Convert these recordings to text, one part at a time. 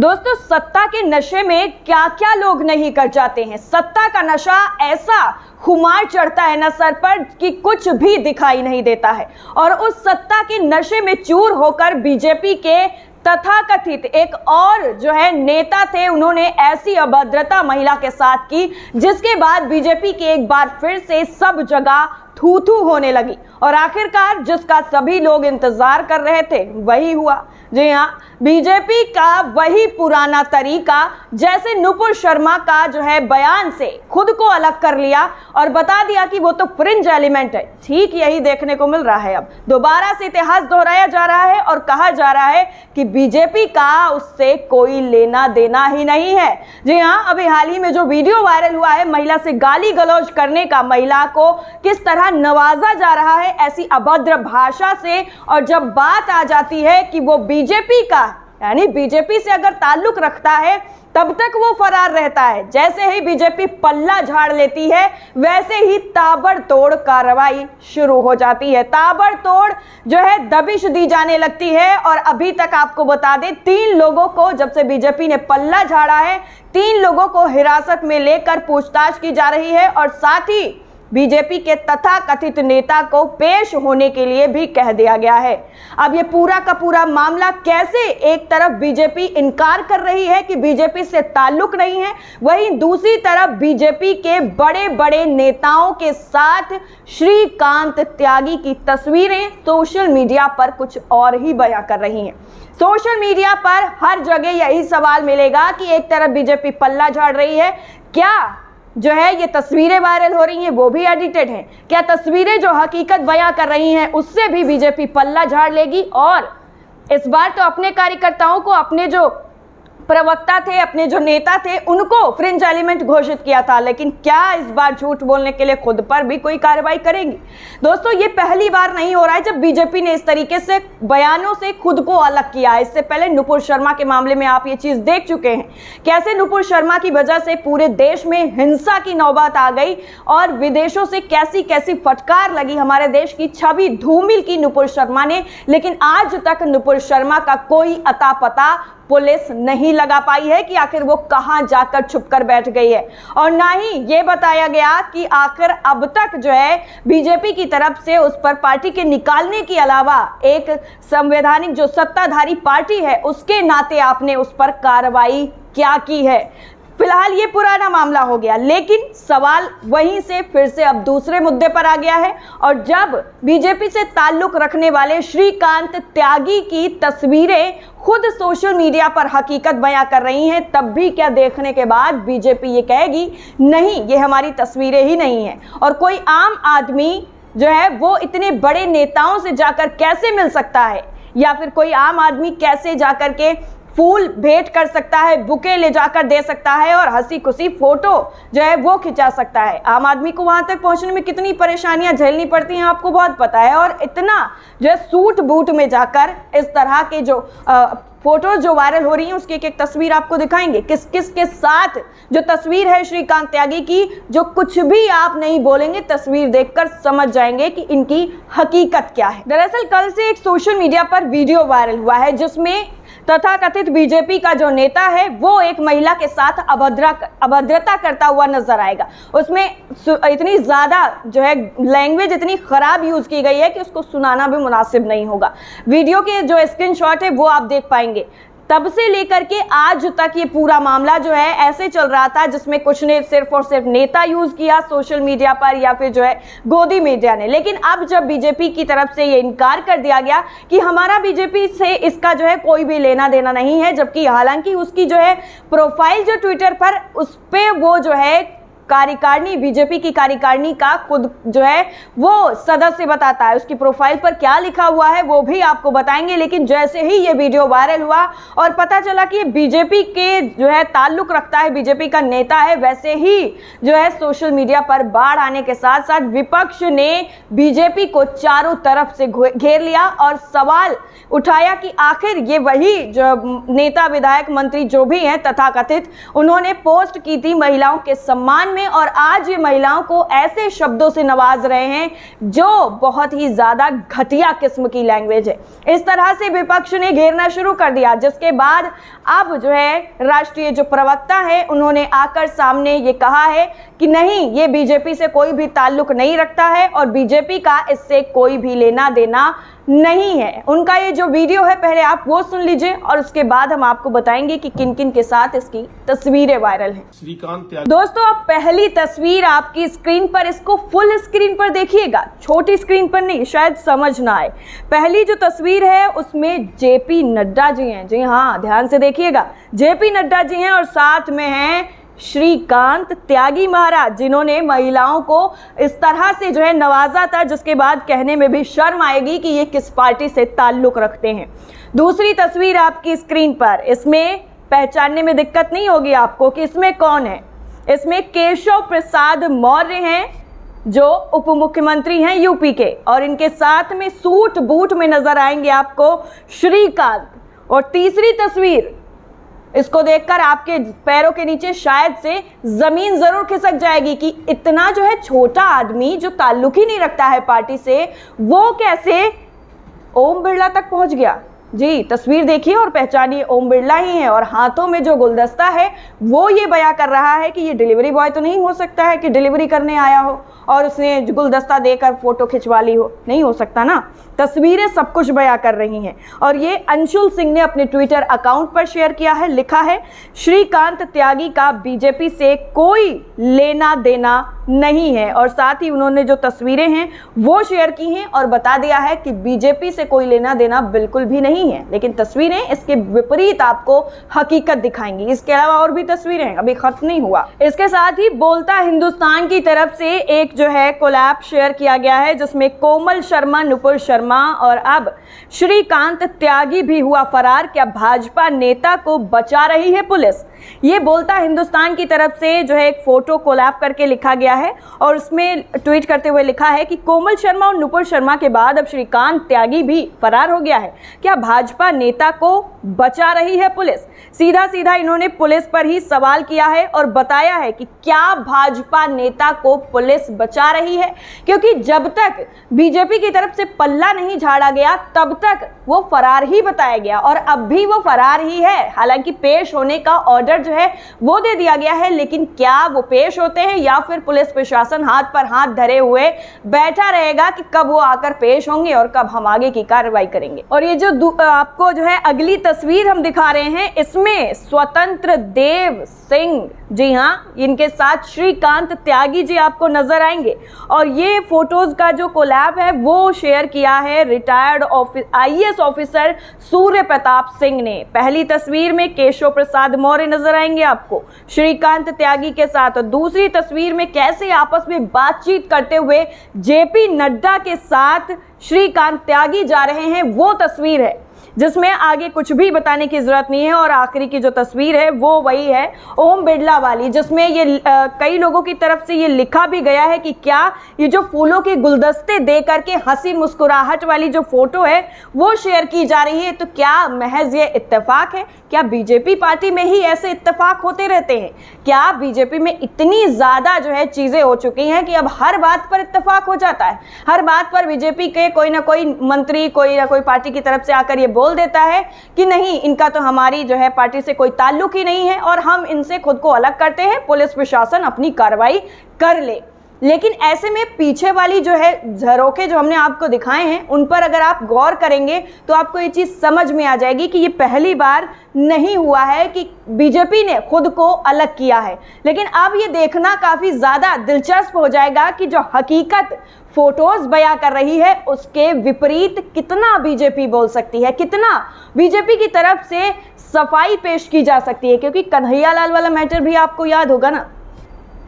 दोस्तों, सत्ता के नशे में क्या क्या लोग नहीं कर जाते हैं। सत्ता का नशा ऐसा खुमार चढ़ता है ना सर पर कि कुछ भी दिखाई नहीं देता है। और उस सत्ता के नशे में चूर होकर बीजेपी के तथाकथित एक और जो है नेता थे, उन्होंने ऐसी अभद्रता महिला के साथ की जिसके बाद बीजेपी की एक बार फिर से सब जगह थू थू होने लगी। और आखिरकार जिसका सभी लोग इंतजार कर रहे थे वही हुआ। जी हाँ, बीजेपी का वही पुराना तरीका, जैसे नुपुर शर्मा का जो है बयान से खुद को अलग कर लिया और बता दिया कि वो तो फ्रिंज एलिमेंट है। ठीक यही देखने को मिल रहा है। अब दोबारा से इतिहास दोहराया जा रहा है और कहा जा रहा है कि बीजेपी का उससे कोई लेना देना ही नहीं है। जी हाँ, अभी हाल ही में जो वीडियो वायरल हुआ है महिला से गाली गलौज करने का, महिला को किस तरह नवाजा जा रहा है ऐसी अभद्र भाषा से, और जब बात आ जाती है कि वो बीजेपी का यानी बीजेपी से अगर ताल्लुक रखता है तब तक वो फरार रहता है। जैसे ही बीजेपी पल्ला झाड़ लेती है वैसे ही ताबड़तोड़ कार्रवाई शुरू हो जाती है, ताबड़तोड़ जो है दबिश दी जाने लगती है। और अभी तक आपको बता दें, 3 लोगों को जब से बीजेपी ने पल्ला झाड़ा है, 3 लोगों को हिरासत में लेकर पूछताछ की जा रही है और साथ ही बीजेपी के तथाकथित नेता को पेश होने के लिए भी कह दिया गया है। अब ये पूरा का पूरा मामला कैसे, एक तरफ बीजेपी इनकार कर रही है कि बीजेपी से ताल्लुक नहीं है, वहीं दूसरी तरफ बीजेपी के बड़े बड़े नेताओं के साथ श्रीकांत त्यागी की तस्वीरें सोशल मीडिया पर कुछ और ही बयां कर रही हैं। सोशल मीडिया पर हर जगह यही सवाल मिलेगा कि एक तरफ बीजेपी पल्ला झाड़ रही है, क्या जो है ये तस्वीरें वायरल हो रही हैं वो भी एडिटेड हैं? क्या तस्वीरें जो हकीकत बयां कर रही हैं उससे भी बीजेपी पल्ला झाड़ लेगी? और इस बार तो अपने कार्यकर्ताओं को, अपने जो प्रवक्ता थे, अपने जो नेता थे, उनको फ्रिंज एलिमेंट घोषित किया था, लेकिन क्या इस बार झूठ बोलने के लिए खुद पर भी कोई कार्रवाई करेंगी? दोस्तों, ये पहली बार नहीं हो रहा है जब बीजेपी ने इस तरीके से बयानों से खुद को अलग किया है। इससे पहले नुपुर शर्मा के मामले में आप ये चीज देख चुके हैं, कैसे नुपुर शर्मा की वजह से पूरे देश में हिंसा की नौबत आ गई और विदेशों से कैसी कैसी फटकार लगी, हमारे देश की छवि धूमिल की नुपुर शर्मा ने। लेकिन आज तक नुपुर शर्मा का कोई अता पता पुलिस नहीं लगा पाई है कि आखिर वो कहां जाकर छुपकर बैठ गई है। और ना ही ये बताया गया कि आखिर अब तक जो है बीजेपी की तरफ से उस पर पार्टी के निकालने के अलावा एक संवैधानिक जो सत्ताधारी पार्टी है उसके नाते आपने उस पर कार्रवाई क्या की है। फिलहाल ये पुराना मामला हो गया, लेकिन सवाल वहीं से फिर से अब दूसरे मुद्दे पर आ गया है। और जब बीजेपी से ताल्लुक रखने वाले श्रीकांत त्यागी की तस्वीरें खुद सोशल मीडिया पर हकीकत बयां कर रही हैं, तब भी क्या देखने के बाद बीजेपी ये कहेगी नहीं, ये हमारी तस्वीरें ही नहीं है। और कोई आम आदमी जो है वो इतने बड़े नेताओं से जाकर कैसे मिल सकता है, या फिर कोई आम आदमी कैसे जाकर के फूल भेंट कर सकता है, बुके ले जाकर दे सकता है और हंसी खुशी फोटो जो है वो खिंचा सकता है। आम आदमी को वहां तक पहुंचने में कितनी परेशानियां झेलनी पड़ती हैं आपको बहुत पता है। और इतना जो है सूट बूट में जाकर इस तरह के जो फोटो जो वायरल हो रही हैं उसकी एक तस्वीर आपको दिखाएंगे, किस किस के साथ जो तस्वीर है श्रीकांत त्यागी की, जो कुछ भी आप नहीं बोलेंगे, तस्वीर देखकर समझ जाएंगे कि इनकी हकीकत क्या है। दरअसल कल से एक सोशल मीडिया पर वीडियो वायरल हुआ है जिसमें तथाकथित बीजेपी का जो नेता है वो एक महिला के साथ अभद्रता करता हुआ नजर आएगा। उसमें इतनी ज्यादा जो है लैंग्वेज इतनी खराब यूज की गई है कि उसको सुनाना भी मुनासिब नहीं होगा। वीडियो के जो स्क्रीनशॉट है वो आप देख पाएंगे। तब से लेकर के आज तक ये पूरा मामला जो है ऐसे चल रहा था जिसमें कुछ ने सिर्फ और सिर्फ नेता यूज किया सोशल मीडिया पर या फिर जो है गोदी मीडिया ने। लेकिन अब जब बीजेपी की तरफ से ये इनकार कर दिया गया कि हमारा बीजेपी से इसका जो है कोई भी लेना देना नहीं है, जबकि हालांकि उसकी जो है प्रोफाइल जो ट्विटर पर उस पे वो जो है कार्यकारिणी, बीजेपी की कार्यकारिणी का खुद जो है वो सदस्य बताता है। उसकी प्रोफाइल पर क्या लिखा हुआ है वो भी आपको बताएंगे। लेकिन जैसे ही ये वीडियो वायरल हुआ और पता चला कि बीजेपी के जो है ताल्लुक रखता है, बीजेपी का नेता है, वैसे ही जो है सोशल मीडिया पर बाढ़ आने के साथ साथ विपक्ष ने बीजेपी को चारों तरफ से घेर लिया और सवाल उठाया कि आखिर ये वही जो नेता, विधायक, मंत्री जो भी हैं तथाकथित, उन्होंने पोस्ट की थी महिलाओं के सम्मान में में और आज ये महिलाओं को ऐसे शब्दों से नवाज रहे हैं जो बहुत ही ज्यादा घटिया किस्म की लैंग्वेज है। इस तरह से विपक्ष ने घेरना शुरू कर दिया, जिसके बाद अब जो है राष्ट्रीय जो प्रवक्ता है उन्होंने आकर सामने ये कहा है कि नहीं, ये बीजेपी से कोई भी ताल्लुक नहीं रखता है और बीजेपी का इससे कोई भी लेना देना नहीं है। उनका ये जो वीडियो है पहले आप वो सुन लीजिए और उसके बाद हम आपको बताएंगे कि किन किन के साथ इसकी तस्वीरें वायरल हैं। श्रीकांत दोस्तों, अब पहली तस्वीर आपकी स्क्रीन पर, इसको फुल स्क्रीन पर देखिएगा, छोटी स्क्रीन पर नहीं, शायद समझ ना आए। पहली जो तस्वीर है उसमें जेपी नड्डा जी हैं। जी हाँ, ध्यान से देखिएगा, जेपी नड्डा जी हैं और साथ में हैं श्रीकांत त्यागी महाराज, जिन्होंने महिलाओं को इस तरह से जो है नवाजा था, जिसके बाद कहने में भी शर्म आएगी कि ये किस पार्टी से ताल्लुक रखते हैं। दूसरी तस्वीर आपकी स्क्रीन पर, इसमें पहचानने में दिक्कत नहीं होगी आपको कि इसमें कौन है। इसमें केशव प्रसाद मौर्य हैं जो उप मुख्यमंत्री हैं यूपी के, और इनके साथ में सूट बूट में नजर आएंगे आपको श्रीकांत। और तीसरी तस्वीर, इसको देखकर आपके पैरों के नीचे शायद से जमीन जरूर खिसक जाएगी कि इतना जो है छोटा आदमी जो ताल्लुक ही नहीं रखता है पार्टी से, वो कैसे ओम बिरला तक पहुंच गया। जी, तस्वीर देखिए और पहचानिए, ओम बिरला ही है और हाथों में जो गुलदस्ता है वो ये बयां कर रहा है कि ये डिलीवरी बॉय तो नहीं हो सकता है कि डिलीवरी करने आया हो और उसने गुलदस्ता देकर फोटो खिंचवा ली हो, नहीं हो सकता ना। तस्वीरें सब कुछ बयां कर रही हैं और ये अंशुल सिंह ने अपने ट्विटर अकाउंट पर शेयर किया है। लिखा है, श्रीकांत त्यागी का बीजेपी से कोई लेना देना नहीं है, और साथ ही उन्होंने जो तस्वीरें हैं वो शेयर की हैं और बता दिया है कि बीजेपी से कोई लेना देना बिल्कुल भी नहीं है, लेकिन तस्वीरें इसके विपरीत आपको हकीकत दिखाएंगी। इसके अलावा और भी तस्वीरें हैं, अभी खत्म नहीं हुआ। इसके साथ ही बोलता हिंदुस्तान की तरफ से एक जो है कोलैब शेयर किया गया है, जिसमें कोमल शर्मा, नुपुर शर्मा और अब श्रीकांत त्यागी भी हुआ फरार, क्या भाजपा नेता को बचा रही है पुलिस। ये बोलता हिंदुस्तान की तरफ से जो है एक फोटो कोलैब करके लिखा गया है और उसमें ट्वीट करते हुए लिखा है कि कोमल शर्मा और नुपुर शर्मा के बाद अब श्रीकांत त्यागी भी फरार हो गया है, क्या भाजपा नेता को बचा रही है पुलिस। सीधा सीधा इन्होंने पुलिस पर ही सवाल किया है और बताया है कि क्या भाजपा नेता को पुलिस बचा रही है, क्योंकि जब तक बीजेपी की तरफ से पल्ला नहीं झाड़ा गया तब तक वो फरार ही बताया गया और अब भी वो फरार ही है। हालांकि पेश होने का ऑर्डर जो है वो दे दिया गया है, लेकिन क्या वो पेश होते हैं या फिर पुलिस प्रशासन हाथ पर हाथ धरे हुए बैठा रहेगा कि कब वो आकर पेश होंगे और कब हम आगे की कार्रवाई करेंगे। और ये जो आपको जो है अगली तस्वीर हम दिखा रहे हैं, इसमें स्वतंत्र देव सिंह, जी हाँ, इनके साथ श्रीकांत त्यागी जी आपको नजर आएंगे और ये फोटोज का जो कोलैब है वो शेयर किया है retired IAS officer Surya Pratap Singh ने। पहली तस्वीर में केशव प्रसाद मौर्य नजर आएंगे आपको श्रीकांत त्यागी के साथ, और दूसरी तस्वीर में कैसे आपस में बातचीत करते हुए जेपी नड्डा के साथ श्रीकांत त्यागी जा रहे हैं वो तस्वीर है, जिसमें आगे कुछ भी बताने की जरूरत नहीं है। और आखिरी की जो तस्वीर है वो वही है ओम बिरला वाली, जिसमें ये कई लोगों की तरफ से ये लिखा भी गया है कि क्या ये जो फूलों के गुलदस्ते दे करके हंसी मुस्कुराहट वाली जो फोटो है वो शेयर की जा रही है, तो क्या महज ये इत्तेफाक है? क्या बीजेपी पार्टी में ही ऐसे इत्तेफाक होते रहते हैं? क्या बीजेपी में इतनी ज्यादा जो है चीजें हो चुकी हैं कि अब हर बात पर इत्तेफाक हो जाता है? हर बात पर बीजेपी के कोई ना कोई मंत्री, कोई ना कोई पार्टी की तरफ से आकर ये बोल देता है कि नहीं, इनका तो हमारी जो है पार्टी से कोई ताल्लुक ही नहीं है और हम इनसे खुद को अलग करते हैं, पुलिस प्रशासन अपनी कार्रवाई कर ले। लेकिन ऐसे में पीछे वाली जो है झरोखे जो हमने आपको दिखाए हैं उन पर अगर आप गौर करेंगे तो आपको ये चीज समझ में आ जाएगी कि ये पहली बार नहीं हुआ है कि बीजेपी ने खुद को अलग किया है। लेकिन अब ये देखना काफी ज्यादा दिलचस्प हो जाएगा कि जो हकीकत फोटोज बयां कर रही है उसके विपरीत कितना बीजेपी बोल सकती है, कितना बीजेपी की तरफ से सफाई पेश की जा सकती है। क्योंकि कन्हैया लाल वाला मैटर भी आपको याद होगा ना,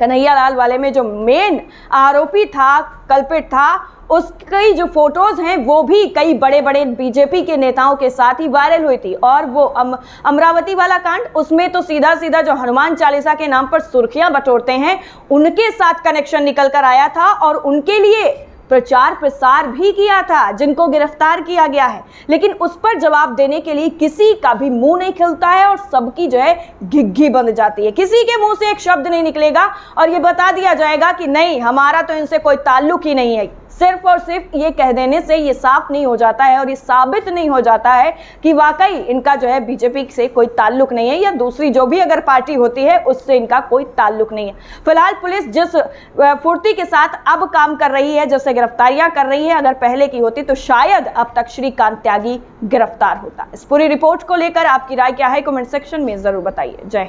कन्हैया लाल वाले में जो मेन आरोपी था, कल्पित था, उसकी जो फोटोज हैं वो भी कई बड़े बड़े बीजेपी के नेताओं के साथ ही वायरल हुई थी। और वो अमरावती वाला कांड, उसमें तो सीधा सीधा जो हनुमान चालीसा के नाम पर सुर्खियां बटोरते हैं उनके साथ कनेक्शन निकल कर आया था और उनके लिए प्रचार प्रसार भी किया था, जिनको गिरफ्तार किया गया है, लेकिन उस पर जवाब देने के लिए किसी का भी मुंह नहीं खिलता है और सबकी जो है घिघी बंद जाती है। किसी के मुंह से एक शब्द नहीं निकलेगा और ये बता दिया जाएगा कि नहीं, हमारा तो इनसे कोई ताल्लुक ही नहीं है। सिर्फ और सिर्फ ये कह देने से ये साफ नहीं हो जाता है और ये साबित नहीं हो जाता है कि वाकई इनका जो है बीजेपी से कोई ताल्लुक नहीं है या दूसरी जो भी अगर पार्टी होती है उससे इनका कोई ताल्लुक नहीं है। फिलहाल पुलिस जिस फुर्ती के साथ अब काम कर रही है, जैसे गिरफ्तारियां कर रही है, अगर पहले की होती तो शायद अब तक श्रीकांत त्यागी गिरफ्तार होता। इस पूरी रिपोर्ट को लेकर आपकी राय क्या है, कमेंट सेक्शन में जरूर बताइए। जय हिंद।